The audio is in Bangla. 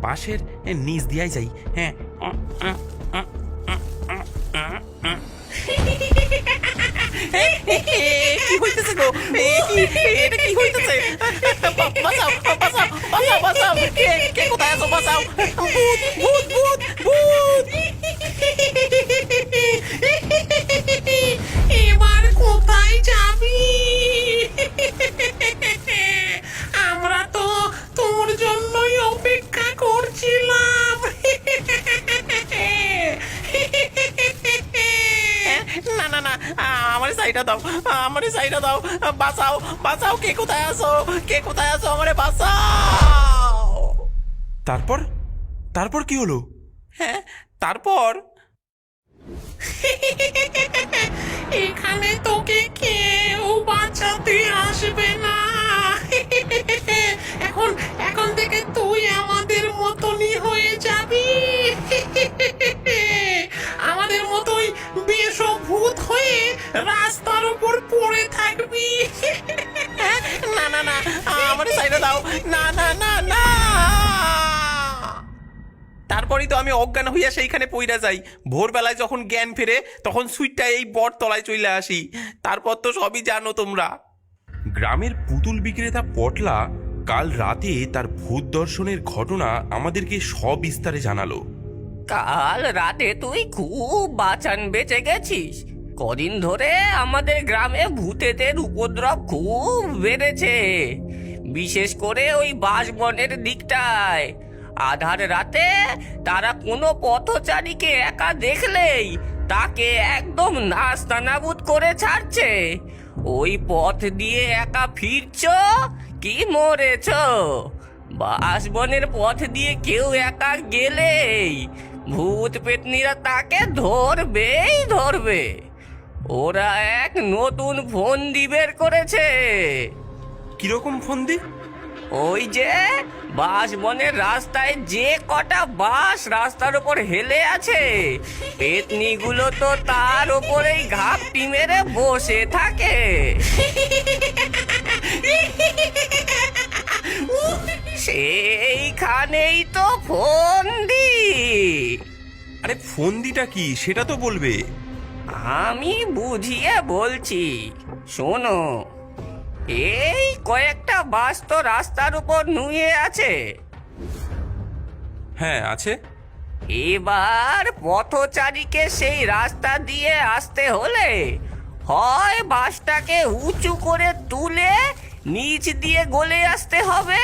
বাঁশের নিচ দিয়াই যাই। হ্যাঁ, কি হইতেছে গো? এটা কি হইতেছে? বাঁচাও, বাঁচাও, বাঁচাও, বাঁচাও! কে কোথায় আছো? বাঁচাও! ভূত, ভূত, ভূত, ভূত! এবার কোথায় যাবি? আমরা তো তোর জন্যই অপেক্ষা করছিলাম। না না না, আমার সাইডা দাও, আমার সাইডা দাও! বাঁচাও, বাঁচাও! কে কোথায় আছো? কে কোথায় আছো? আমারে বাঁচাও! তারপর তারপর কি হলো? হ্যাঁ, তারপর এখানে তোকে কেউ বাঁচাতে আসবে না। এখন এখন থেকে তুই আমাদের মতনই হয়ে যাবি। আমাদের মতোই বেশভূত হয়ে রাস্তার উপর পড়ে থাকবি। না না না, আমার সাইডা দাও! না না না না! তারপরেই তো আমি অজ্ঞান হইয়া সেইখানে পইরা যাই। ভোরবেলায় যখন জ্ঞান ফেরে তখন সুইটটা এই বট তলায় চলে আসি। তারপর তো সবই জানো তোমরা। গ্রামের পুতুল বিক্রেতা পটলা কাল রাতে তার ভূত দর্শনের ঘটনা আমাদেরকে সবিস্তারে জানালো। কাল রাতে তুই খুব বাঁচান বেঁচে গেছিস। কদিন ধরে আমাদের গ্রামে ভূতেদের উপদ্রব খুব বেড়েছে, বিশেষ করে ওই বাঁশবনের দিকটায়। আধার রাতে তারা কোনো পথচারীকে একা দেখলেই তাকে একদম নাস্তানাবুদ করে ছাড়ছে। ওই পথ দিয়ে একা ফিরছো কি মরেছ? বাঁশবনের পথ দিয়ে কেউ একা গেলেই ভূত পেতনিরা তাকে ধরবেই ধরবে। ওরা এক নতুন ফন্দি বের করেছে। কিরকম ফন্দি? ওই যে বাঁশবনের রাস্তায় যে কটা বাঁশ রাস্তার উপর হেলে আছে, পেতনিগুলো তো তার উপরেই ঘাপটি মেরে বসে থাকে। সেইখানেই তো ফন্দি। আরে ফন্দিটা কি সেটা তো বলবে। আমি বুঝিয়ে বলছি, শোনো। এই কয়েকটা বাস তো রাস্তার উপর নুয়ে আছে। হ্যাঁ, আছে। এবার পথচারীকে সেই রাস্তা দিয়ে আসতে হলে হয় বাসটাকে উঁচু করে তুলে নিচ দিয়ে গলে আসতে হবে,